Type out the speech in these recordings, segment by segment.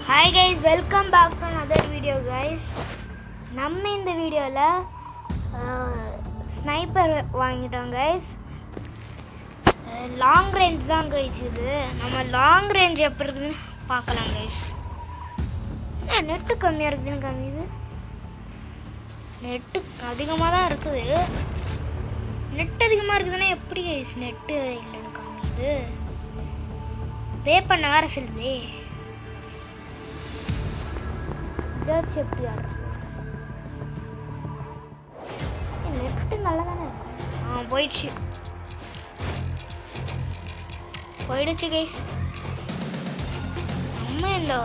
Hi guys, welcome back to another video guys. நம்ம இந்த வீடியோல ஸ்னைப்பர் வாங்கிட்டோம் guys. லாங் ரேஞ்ச் தான் guys இது. நம்ம லாங் ரேஞ்ச் எப்படி இருக்குன்னு பார்க்கலாம் guys. நெட் கம்மியா இருக்குன்னு காமிக்குது. நெட் அதிகமா தான் இருக்குது. நெட் அதிகமா இருக்குதுன்னா எப்படி guys நெட் இல்லன்னு காமிக்குது? பே பண்ண வேற சொல்லுதே. இதாச்சும் எப்படி ஆடுறது? நெட் நல்லா தானே இருக்கு. போயிடுச்சு கைஸ். நம்ம இந்த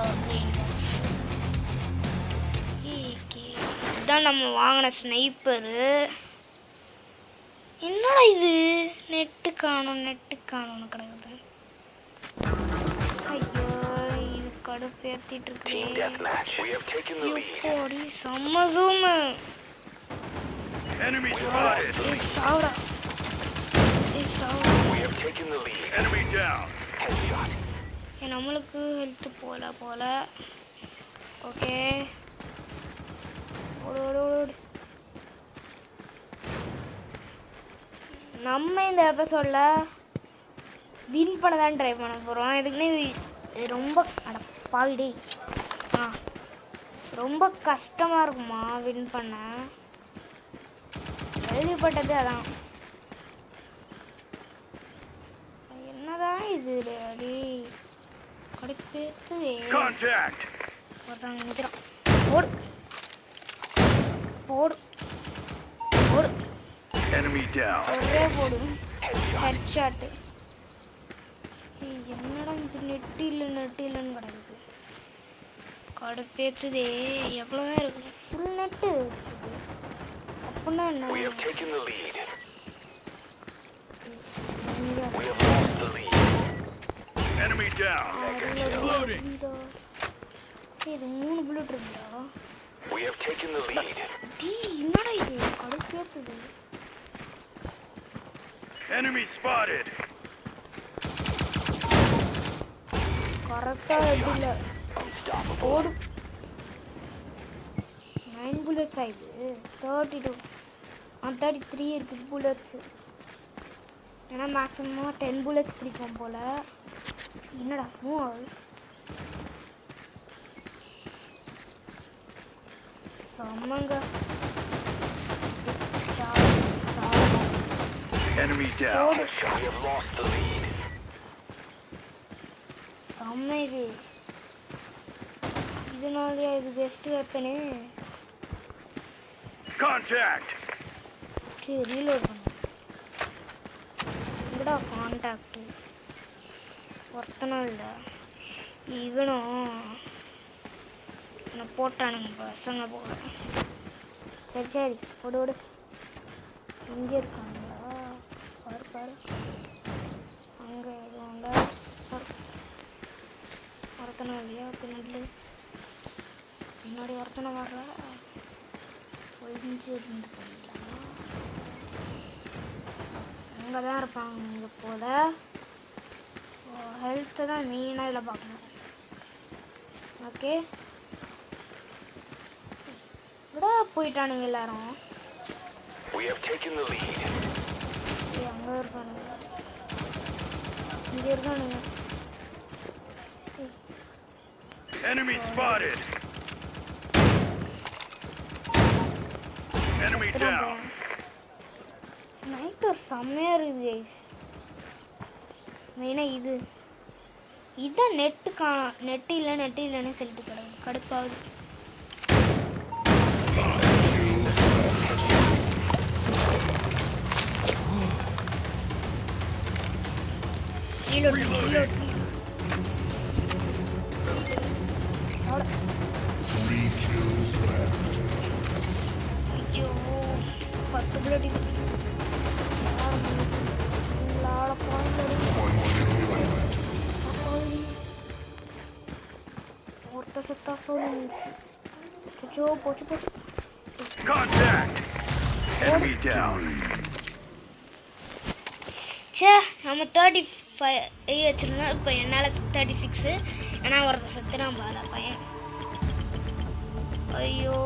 இதுதான் நம்ம வாங்கின ஸ்னைப்பரு. என்னடா இது நெட்டு காணும்னு கிடக்குது. ஐயோ இது கடுப்பேத்திட்டு இருக்கு. செம்ம ஜூம். Enemy spotted. சாவுடா. We have taken the lead. Enemy down. Headshot. நம்மளுக்கு ஹெல்த் போல. ஓகே. ஓடு. நம்ம இந்த எபிசோட்ல வின் பண்ண தான் ட்ரை பண்ண போறோம். இதுக்குன்னு இது ரொம்ப பாவிடே. ரொம்ப கஷ்டமா இருக்குமா வின் பண்ண? கேள்விப்பட்டது அதான். என்னதான் இது அடி கடுப்பேத்து. ஒருத்தவங்க நிற்கிறான். போடு. Enemy down. ஒரே போடு. ஹெட்ஷாட். என்னடா இது நெட் இல்லன்னு கிடக்குது. கடுப்பேத்துதே. எவ்வளவுதான் இருக்கு? ஃபுல் நெட் அப்படின்னா என்ன? We have taken the lead. We have lost the lead. Enemy down. Loading. இது 3 புல்லட் இருக்குடா. We have taken the lead. என்னடா இது கடுப்பேத்துது. Enemy spotted. கரெக்டா இல்ல. ஓடு. 9 bullets ஆயிடுது. 32 33 இருக்கு bullets. ஏன்னா மேக்ஸிமம் 10 bullets பிடிக்கும் போல. என்னடா மூவ் ஆகுது. சம்மங்க. Enemy down. We have lost the lead. சம்மங்க. இதனாலயா இது பெஸ்ட் வெப்பனே. Contact. ரீலோட் பண்ணு. இங்கடா கான்டாக்ட். ஒருத்தனும் இல்ல. இவனும் நான் போட்டானுங்க பசங்க போல. சரி ஓடு. இங்கே இருக்காங்களா? பாரு. அங்கே எதுவும் ஒருத்தனும் இல்லையா? பின்னாடி ஒருத்தனை வர்ற ஒழிஞ்சு இருந்து பண்ணிக்கலாம். அங்கே தான் இருப்பாங்க இங்கே போல. ஹெல்த்தை தான் மெயினாக இதில் பார்க்கணும். ஓகே விட போயிட்டானுங்க எல்லாரும். We have taken the lead. அங்கே இருப்பானுங்க. இங்கே இருக்கானுங்க. Enemy spotted. Enemy down. Sniper செம்மையா இருக்குது கைஸ். மெயினா இதான் நெட் இல்லைன்னு சொல்லிட்டு கடுப்பாகுது. Reload. ஐயோ 10 புல்லட் இது. ஒருத்த சுத்தா சொல்லு. போச்சு. Contact. Enemy down. நம்ம 35 வச்சிருந்தோம். இப்போ என்னால் 36. ஏன்னா ஒருத்தர் செத்துறான் பால பையன். ஐயோ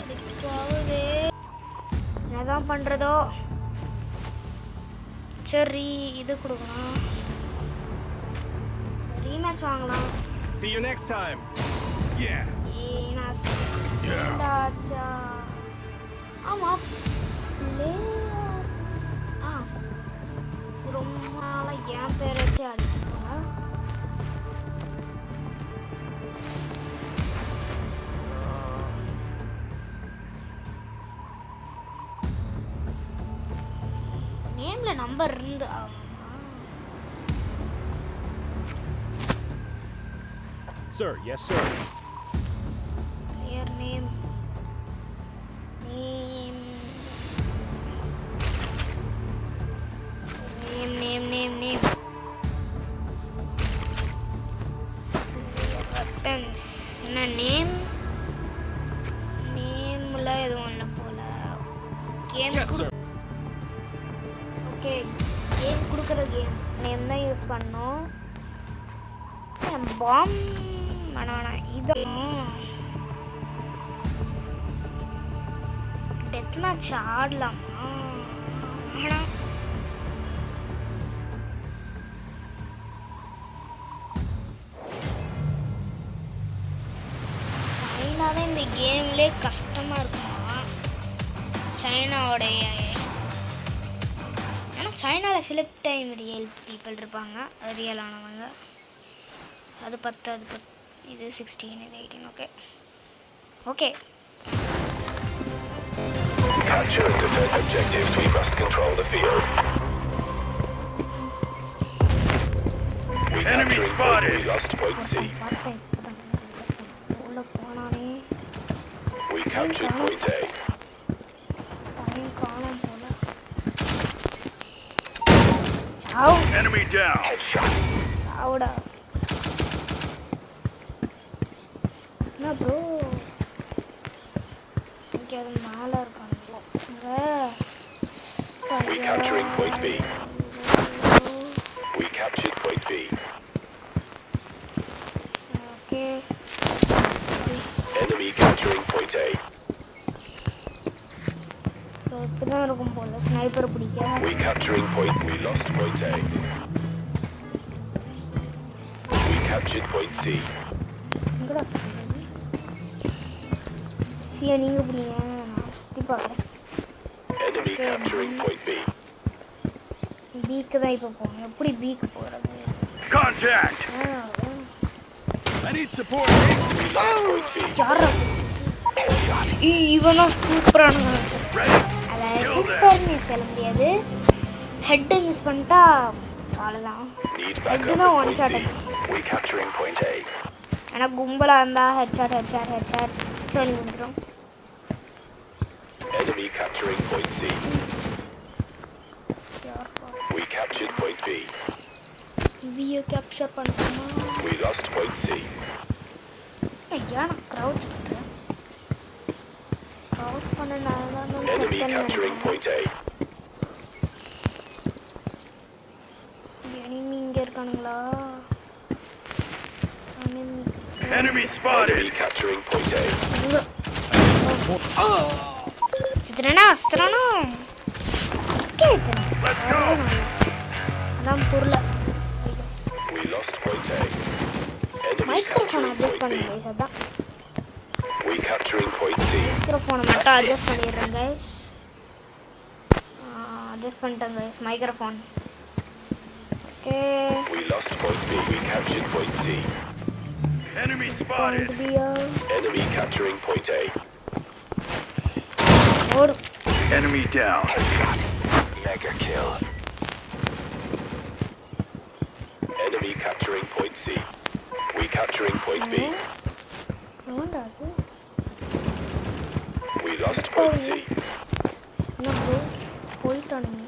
அதுக்காவது என்னதான் பண்றதோ. சரி இது கொடுக்கலாம், ரீமேட்ச் வாங்கலாம். See you next time. Yeah. ஏனாஸ் இந்தாச்சா. ஆமா பிளேயர். ரொம்ப நாளா என் பேரை வச்சு அடிப்பாங்க. நேம்ல நம்பர் இருந்து Sir, yes, sir. player name weapons. என்ன நேம்ல எதுவும் இல்லை போல. Game Yes, sir. Okay game கொடுக்குற கேம் நேம் தான் யூஸ் பண்ணோம். பாம் வேணாம், இது டெத் மேட்ச் ஆடலாமா? வேணாம். சைனா தான் இந்த கேம்லே கஷ்டமா இருக்குமா? சைனாவோடைய ஏன்னா சைனாவில் சில டைம் ரியல் பீப்புள் இருப்பாங்க, ரியலானவங்க. அது 10 இது 16 இது 18. Okay okay. Capture and defend objectives. We must control the field. We Enemy capturing spotted. point. We lost point C. உள்ள போனானே We captured point A. பையன் காணோம் போல. சாவு Enemy down. சாவுடா. என்ன ப்ரோ இங்கே அது மேலே இருக்கானுங்களோ இங்கே. We capturing point B. We captured point B. Okay Enemy capturing point A. So இப்படி தான் இருக்கும் போல ஸ்னைப்பர் பிடிக்க. We capturing point. We lost point A. We captured point C. எங்கடா சொல்றது? சியா நீங்கள் பிடிங்க, நான் சுற்றி பார்க்குறேன். Enemy capturing point B. பீக்கு தான் இப்போ போகணும். எப்படி பீக்கு போகிறது? Contact. I need support. We lost point B. யாரா இவன் தான் சூப்பரான. Ready. அதை சூப்பர்னு சொல்ல முடியாது. ஹெட்டை மிஸ் பண்ணிட்டா அவ்வளோதான். Need backup ஹெட்டுனா at one point shot. B. We capturing point A. ஆனால் கும்பலாக இருந்தால் ஹெட்ஷாட் சொல்லி வந்துடும். Enemy capturing point C. We captured point B. வியை கேப்சர் பண்ணுமா? We lost point C. ஐயா நான் க்ரௌச் பண்ணுறேன். க்ரௌச் பண்ணனால தான் நான் Enemy capturing second. point A. Enemy இங்கே இருக்கானுங்களா? Enemy spotted. Enemy capturing point A. சித்திரனா Let's go. அதான் பொருளை We lost point A. Enemy microphone capturing adjust point B. பண்ணுங்க கைஸ். அதான் We capturing point C. மைக்ரோஃபோனை மட்டும் அட்ஜஸ்ட் பண்ணிடுறேன் கைஸ். அட்ஜஸ்ட் பண்ணிட்டேன் guys microphone. Okay We lost point B. We captured point C. Enemy spotted. Enemy capturing point A. ஓடு. Enemy down. Mega kill. Enemy capturing point C. We capturing point B. எவன்டா அது? We lost point C. என்ன bro போயிட்டானுங்க.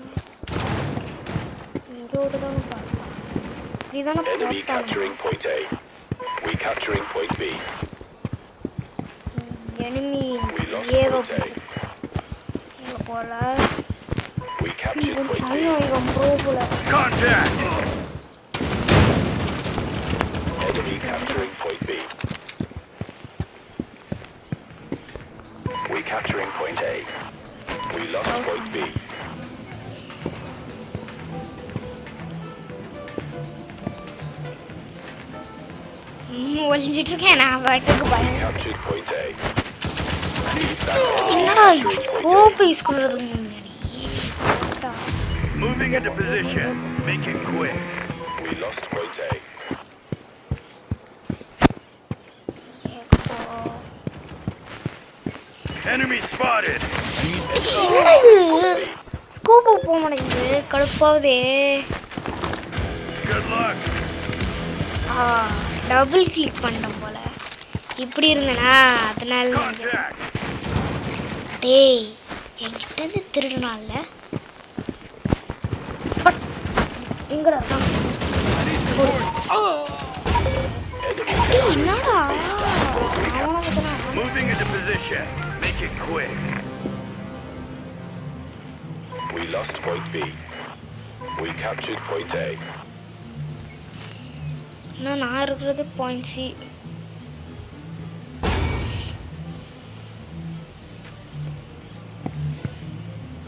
இங்கே ஓடுதான்னு பார்த்தா இப்படிதானே Enemy போட்டானுங்க. capturing point A. We capturing point B. Enemy We lost ஏதோ point A. இங்கே போல. We captured point B. China இவன் ப்ரோ போல. Contact. ஒளிஞ்சிட்டு இருக்கேன் நான் பாட்டுக்கு பயம். Captured point A. என்னடா ஸ்கோப் யூஸ் பண்றதுக்கு முன்னாடி Moving into position. Make it quick. We lost point A. Enemy spotted. Scope போக மாட்டேங்குது கடுப்பாவுதே. Good luck. டபுள் கிளிக் பண்ணோம் போல இப்படி இருந்தனா அதனால Contact. டேய் என்கிட்ட திருடனால எங்கடா இருக்கான்? டேய், என்னடா Moving into position. Make it quick. We lost point B. We captured point A. நான் இருக்கிறது point C.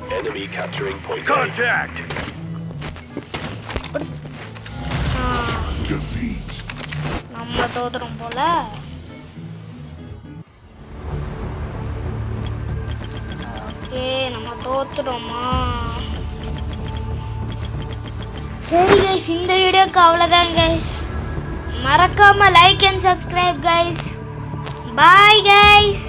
Enemy capturing point A. Contact. Defeat. நம்ம தோத்துறோம் போல. ஓகே நம்ம தோத்துறோமா? சரி கைஸ், இந்த வீடியோக்கு அவ்வளோதான் கைஸ். மறக்காம like and subscribe guys. Bye guys.